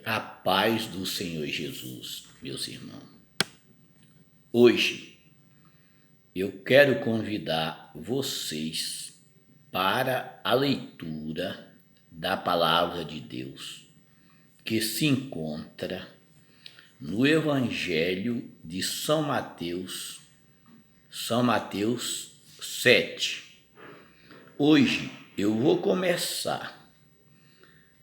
A paz do Senhor Jesus, meus irmãos. Hoje eu quero convidar vocês para a leitura da palavra de Deus, que se encontra no Evangelho de São Mateus 7. Hoje eu vou começar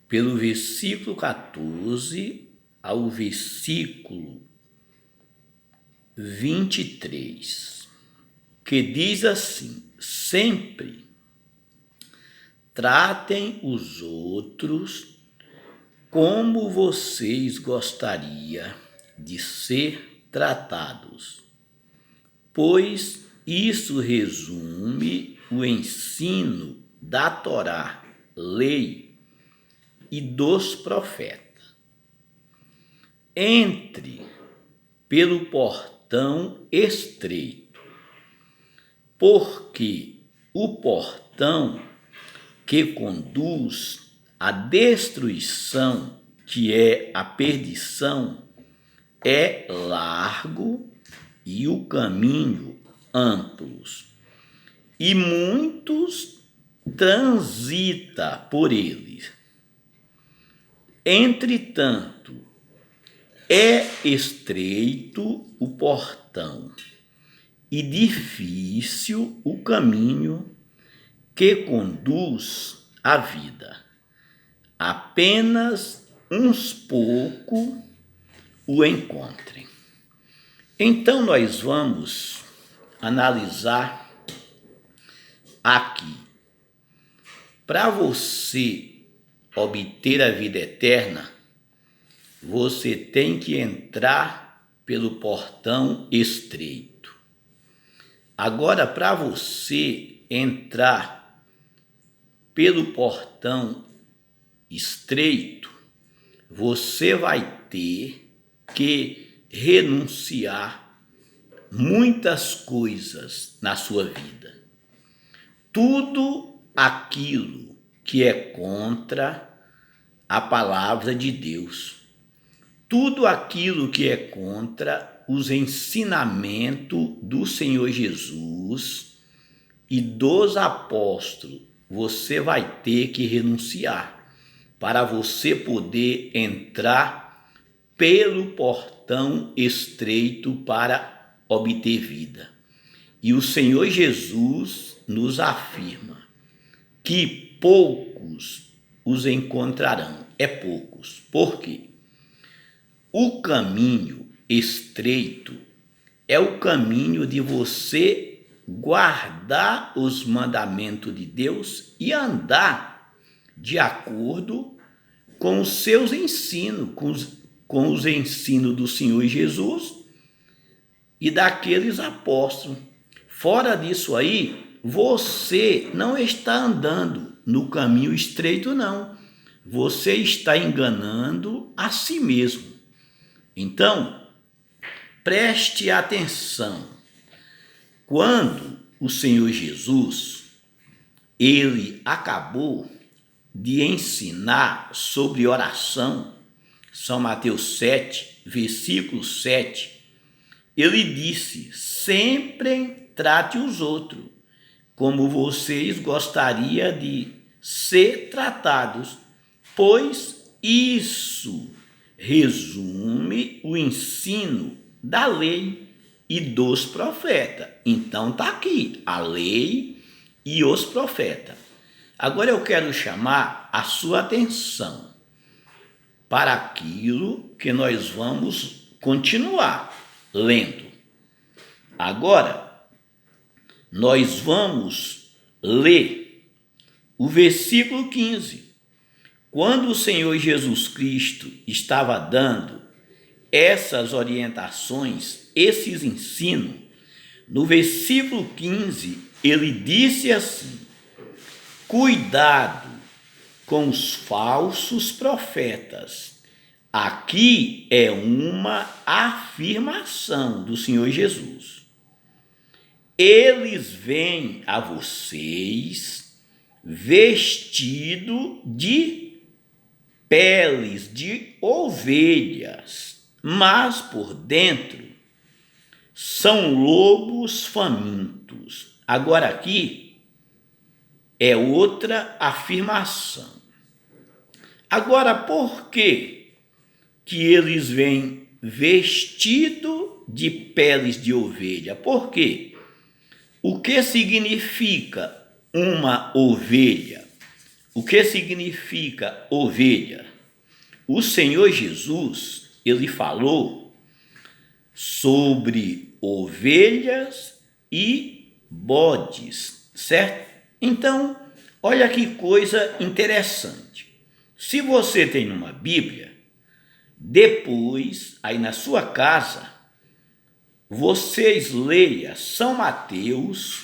pelo versículo 14 ao versículo 23, que diz assim: sempre tratem os outros como vocês gostariam de ser tratados, pois isso resume o ensino da Torá, lei e dos profetas. Entre pelo portão estreito, porque o portão que conduz à destruição, que é a perdição, é largo e o caminho amplos, e muitos transita por eles. Entretanto, é estreito o portão e difícil o caminho que conduz à vida. Apenas uns poucos o encontrem. Então nós vamos analisar aqui. Para você obter a vida eterna, você tem que entrar pelo portão estreito. Agora, para você entrar pelo portão estreito, você vai ter que renunciar muitas coisas na sua vida. Tudo aquilo que é contra a palavra de Deus. Tudo aquilo que é contra os ensinamentos do Senhor Jesus e dos apóstolos, você vai ter que renunciar para você poder entrar pelo portão estreito para obter vida. E o Senhor Jesus nos afirma que poucos os encontrarão. É poucos. Por quê? O caminho estreito é o caminho de você guardar os mandamentos de Deus e andar de acordo com os seus ensinos, com os ensinos do Senhor Jesus e daqueles apóstolos. Fora disso aí, você não está andando no caminho estreito, não. Você está enganando a si mesmo. Então, preste atenção. Quando o Senhor Jesus, ele acabou de ensinar sobre oração, São Mateus 7, versículo 7, ele disse: sempre trate os outros como vocês gostariam de ser tratados, pois isso resume o ensino da lei e dos profetas. Então está aqui a lei e os profetas. Agora eu quero chamar a sua atenção para aquilo que nós vamos continuar lendo. Agora nós vamos ler o versículo 15. Quando o Senhor Jesus Cristo estava dando essas orientações, esses ensinos, no versículo 15, ele disse assim: cuidado com os falsos profetas. Aqui é uma afirmação do Senhor Jesus. Eles vêm a vocês vestido de peles de ovelhas, mas por dentro são lobos famintos. Agora aqui é outra afirmação. Agora, por que eles vêm vestido de peles de ovelha? Por quê? O que significa uma ovelha? O que significa ovelha? O Senhor Jesus, ele falou sobre ovelhas e bodes, certo? Então, olha que coisa interessante. Se você tem uma Bíblia, depois, aí na sua casa, vocês leiam São Mateus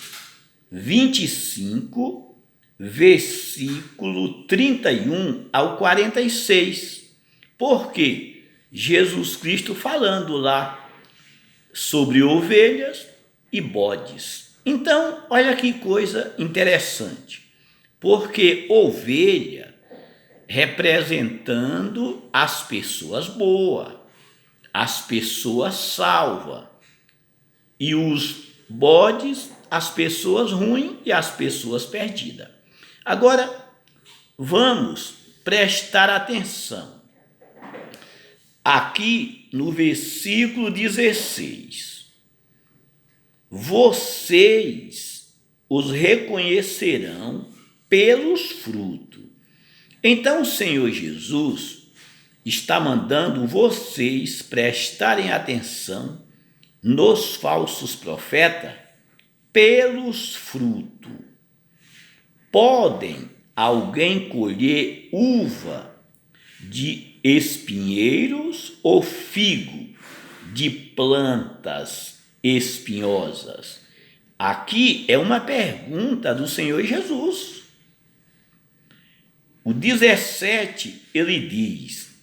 25, versículo 31 ao 46. Porque Jesus Cristo falando lá sobre ovelhas e bodes. Então, olha que coisa interessante. Porque ovelha representando as pessoas boas, as pessoas salvas, e os bodes, as pessoas ruins e as pessoas perdidas. Agora, vamos prestar atenção. Aqui no versículo 16, vocês os reconhecerão pelos frutos. Então o Senhor Jesus está mandando vocês prestarem atenção nos falsos profetas pelos frutos. Podem alguém colher uva de espinheiros ou figo de plantas espinhosas? Aqui é uma pergunta do Senhor Jesus. O 17, ele diz: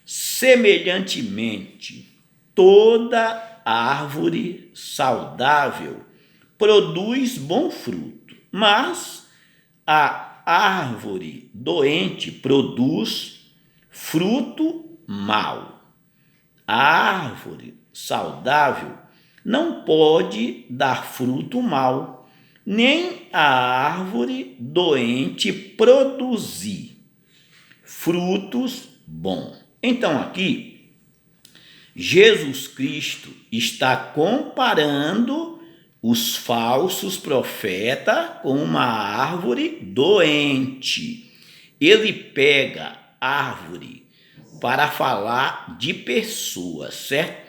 semelhantemente, toda árvore saudável produz bom fruto, mas a árvore doente produz fruto mau. A árvore saudável não pode dar fruto mau, nem a árvore doente produzir frutos bons. Então aqui, Jesus Cristo está comparando os falsos profetas com uma árvore doente. Ele pega árvore para falar de pessoas, certo?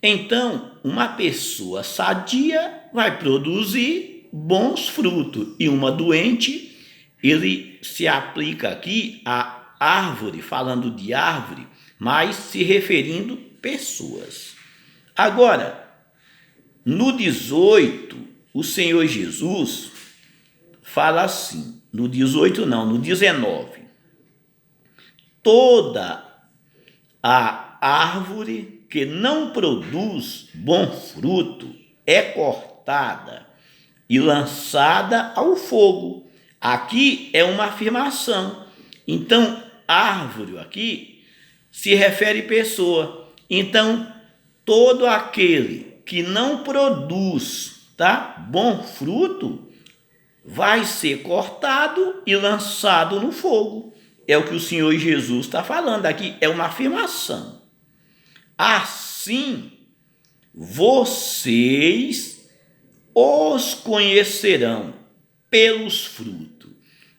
Então, uma pessoa sadia vai produzir bons frutos, e uma doente, ele se aplica aqui a árvore, falando de árvore, mas se referindo pessoas. Agora, no 18, o Senhor Jesus fala assim, no 18 não, no 19, toda a árvore que não produz bom fruto é cortada e lançada ao fogo. Aqui é uma afirmação. Então, árvore aqui se refere a pessoa. Então, todo aquele que não produz, bom fruto, vai ser cortado e lançado no fogo. É o que o Senhor Jesus está falando aqui, é uma afirmação. Assim, vocês os conhecerão pelos frutos.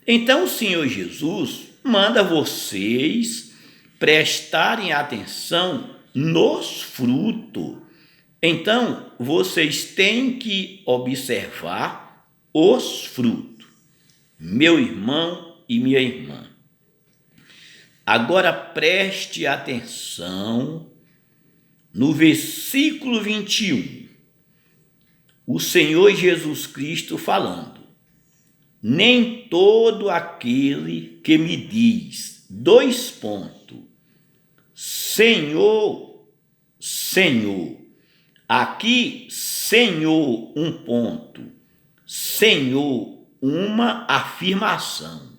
Então, o Senhor Jesus manda vocês prestarem atenção nos frutos. Então, vocês têm que observar os frutos. Meu irmão e minha irmã, agora preste atenção no versículo 21. O Senhor Jesus Cristo falando: nem todo aquele que me diz, Senhor, Senhor. Aqui, Senhor, Senhor, uma afirmação.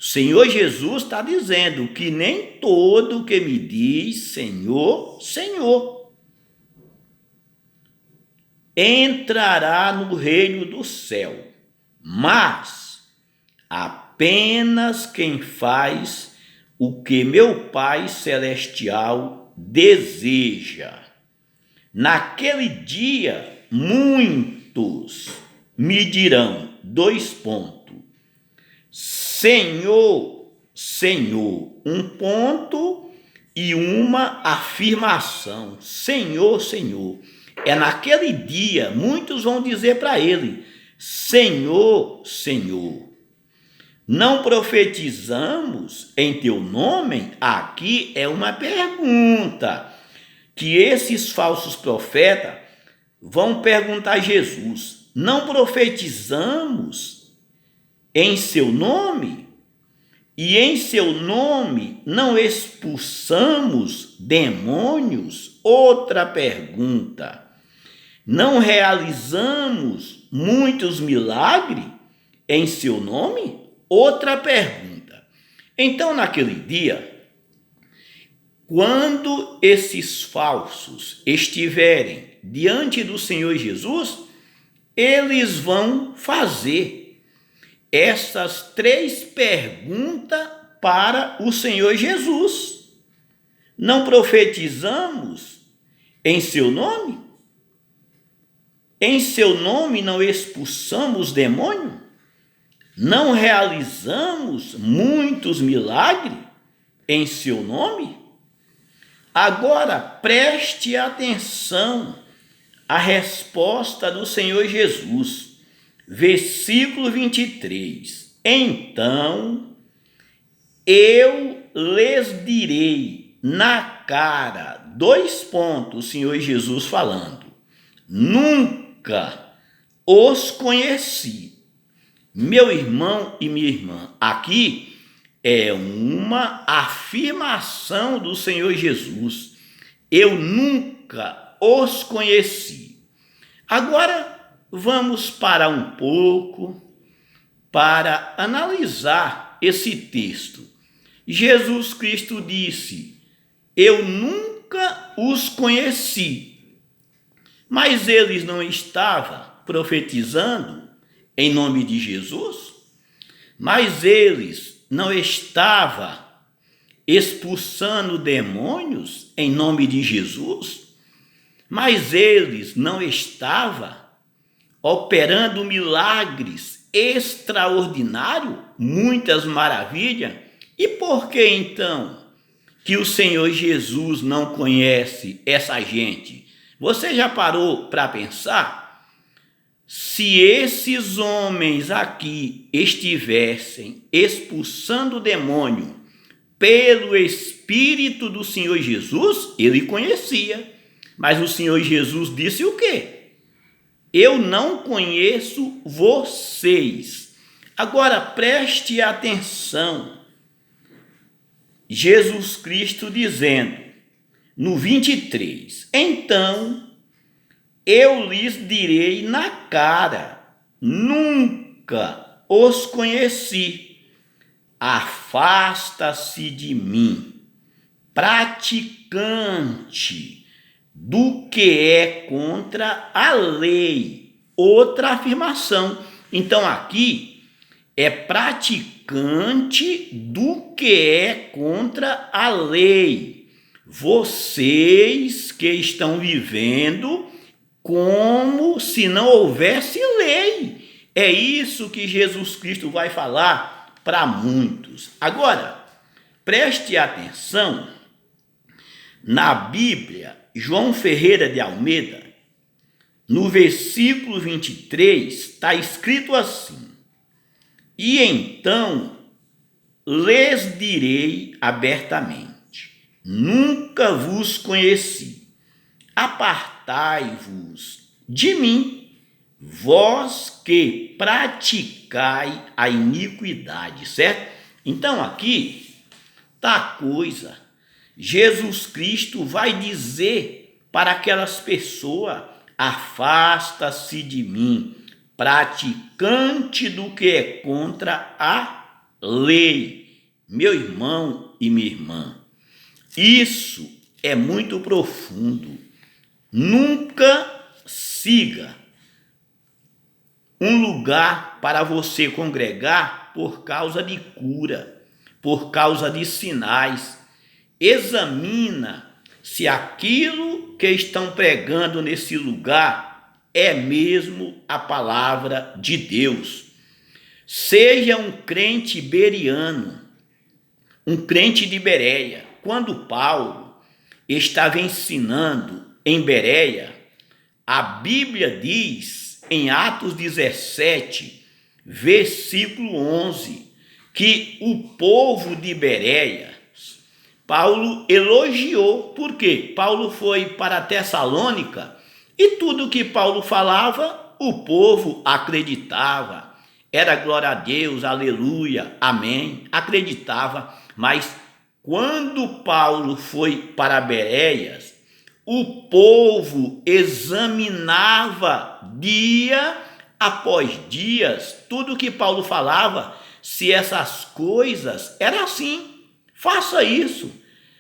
Senhor Jesus está dizendo que nem todo que me diz Senhor, Senhor, entrará no reino do céu, mas apenas quem faz o que meu Pai Celestial deseja. Naquele dia, muitos me dirão, Senhor, Senhor, um ponto e uma afirmação, Senhor, Senhor. É naquele dia, muitos vão dizer para ele, Senhor, Senhor, não profetizamos em teu nome? Aqui é uma pergunta que esses falsos profetas vão perguntar a Jesus. Não profetizamos em seu nome? E em seu nome não expulsamos demônios? Outra pergunta. Não realizamos muitos milagres em seu nome? Outra pergunta. Então, naquele dia, quando esses falsos estiverem diante do Senhor Jesus, eles vão fazer essas 3 perguntas para o Senhor Jesus. Não profetizamos em seu nome? Em seu nome não expulsamos demônio? Não realizamos muitos milagres em seu nome? Agora preste atenção à resposta do Senhor Jesus. Versículo 23. Então eu lhes direi na cara, o Senhor Jesus falando, nunca os conheci. Meu irmão e minha irmã, aqui é uma afirmação do Senhor Jesus. Eu nunca os conheci. Agora vamos parar um pouco para analisar esse texto. Jesus Cristo disse, eu nunca os conheci. Mas eles não estavam profetizando em nome de Jesus? Mas eles não estavam expulsando demônios em nome de Jesus? Mas eles não estavam operando milagres extraordinários, muitas maravilhas? E por que então que o Senhor Jesus não conhece essa gente? Você já parou para pensar? Se esses homens aqui estivessem expulsando o demônio pelo Espírito do Senhor Jesus, ele conhecia. Mas o Senhor Jesus disse o quê? Eu não conheço vocês. Agora preste atenção. Jesus Cristo dizendo, no 23, então eu lhes direi na cara, nunca os conheci. Afasta-se de mim, praticante do que é contra a lei. Outra afirmação. Então aqui é praticante do que é contra a lei. Vocês que estão vivendo como se não houvesse lei. É isso que Jesus Cristo vai falar para muitos. Agora, preste atenção, na Bíblia, João Ferreira de Almeida, no versículo 23, está escrito assim, e então lhes direi abertamente, nunca vos conheci, apartai-vos de mim, vós que praticai a iniquidade, certo? Então aqui tá a coisa. Jesus Cristo vai dizer para aquelas pessoas, afasta-se de mim, praticante do que é contra a lei, meu irmão e minha irmã. Isso é muito profundo. Nunca siga um lugar para você congregar por causa de cura, por causa de sinais. Examina se aquilo que estão pregando nesse lugar é mesmo a palavra de Deus. Seja um crente bereano, um crente de Bereia. Quando Paulo estava ensinando em Bereia, a Bíblia diz em Atos 17, versículo 11, que o povo de Bereia, Paulo elogiou. Por quê? Paulo foi para Tessalônica e tudo que Paulo falava, o povo acreditava. Era glória a Deus, aleluia, amém, acreditava. Mas quando Paulo foi para Bereias, o povo examinava dia após dia tudo que Paulo falava, se essas coisas eram assim. Faça isso.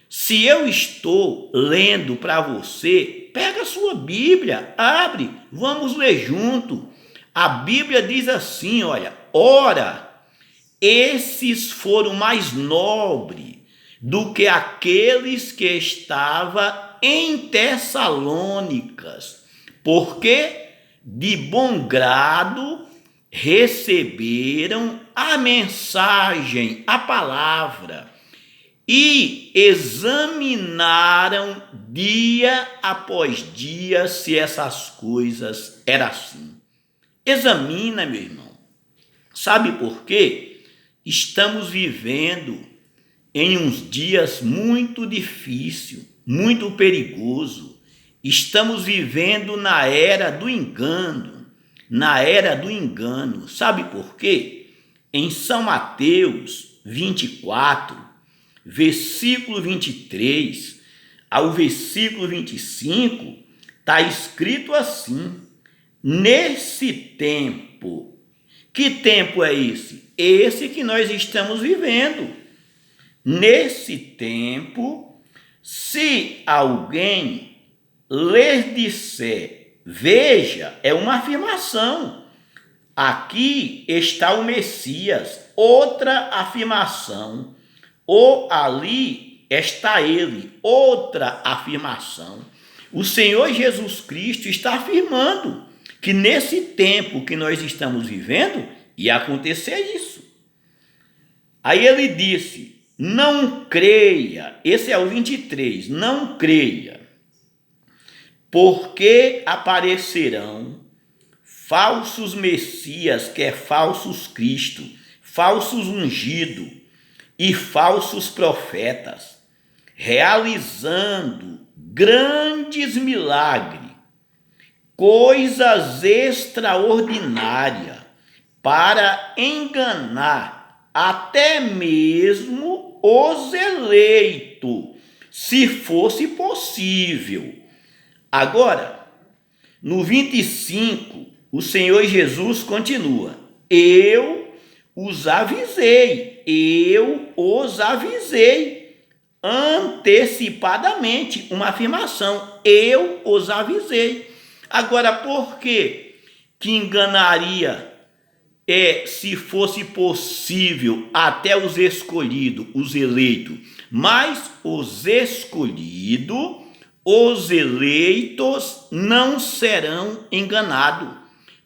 Se eu estou lendo para você, pega a sua Bíblia, abre, vamos ler junto. A Bíblia diz assim, olha, ora, esses foram mais nobres do que aqueles que estavam em Tessalônicas, porque de bom grado receberam a mensagem, a palavra, e examinaram dia após dia se essas coisas eram assim. Examina, meu irmão. Sabe por quê? Estamos vivendo em uns dias muito difíceis, muito perigoso. Estamos vivendo na era do engano, na era do engano. Sabe por quê? Em São Mateus 24, versículo 23 ao versículo 25, está escrito assim: nesse tempo, que tempo é esse? Esse que nós estamos vivendo. Nesse tempo, se alguém lhes disser, veja, é uma afirmação, aqui está o Messias, outra afirmação, ou ali está ele, outra afirmação. O Senhor Jesus Cristo está afirmando que nesse tempo que nós estamos vivendo, ia acontecer isso. Aí ele disse, não creia, esse é o 23, não creia, porque aparecerão falsos messias, que é falsos Cristo, falsos ungidos e falsos profetas, realizando grandes milagres, coisas extraordinárias, para enganar até mesmo os eleitos, se fosse possível. Agora, no 25, o Senhor Jesus continua, eu os avisei antecipadamente, uma afirmação, eu os avisei. Agora, por que enganaria, se fosse possível, até os escolhidos, os eleitos? Mas os escolhidos, os eleitos não serão enganados,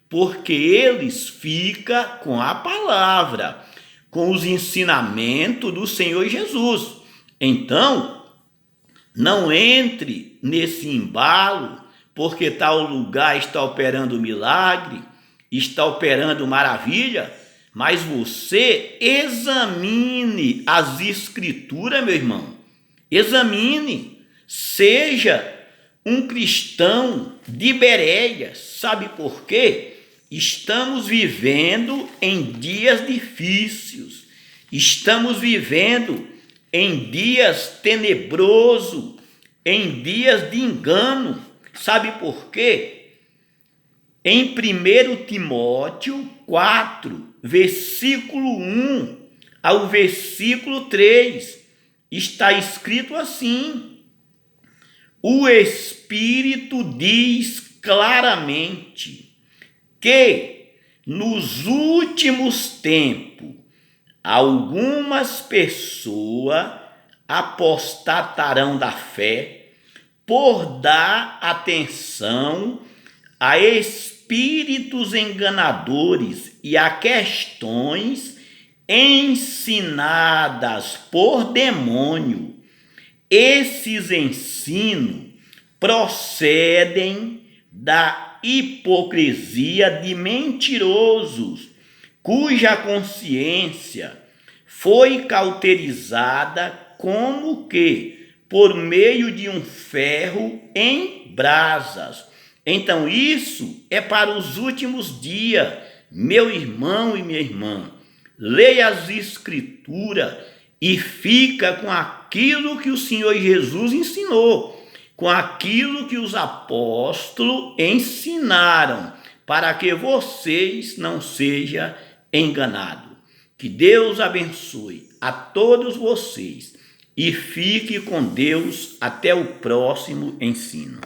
porque eles ficam com a palavra, com os ensinamentos do Senhor Jesus. Então, não entre nesse embalo, porque tal lugar está operando milagre, está operando maravilha, mas você examine as escrituras, meu irmão. Examine, seja um cristão de Bereia. Sabe por quê? Estamos vivendo em dias difíceis, estamos vivendo em dias tenebrosos, em dias de engano. Sabe por quê? Em 1 Timóteo 4, versículo 1, ao versículo 3, está escrito assim: o Espírito diz claramente que nos últimos tempos algumas pessoas apostatarão da fé por dar atenção a espíritos enganadores e a questões ensinadas por demônio. Esses ensinos procedem da hipocrisia de mentirosos, cuja consciência foi cauterizada como que por meio de um ferro em brasas. Então isso é para os últimos dias, meu irmão e minha irmã. Leia as Escrituras e fica com aquilo que o Senhor Jesus ensinou, com aquilo que os apóstolos ensinaram, para que vocês não sejam enganados. Que Deus abençoe a todos vocês e fique com Deus até o próximo ensino.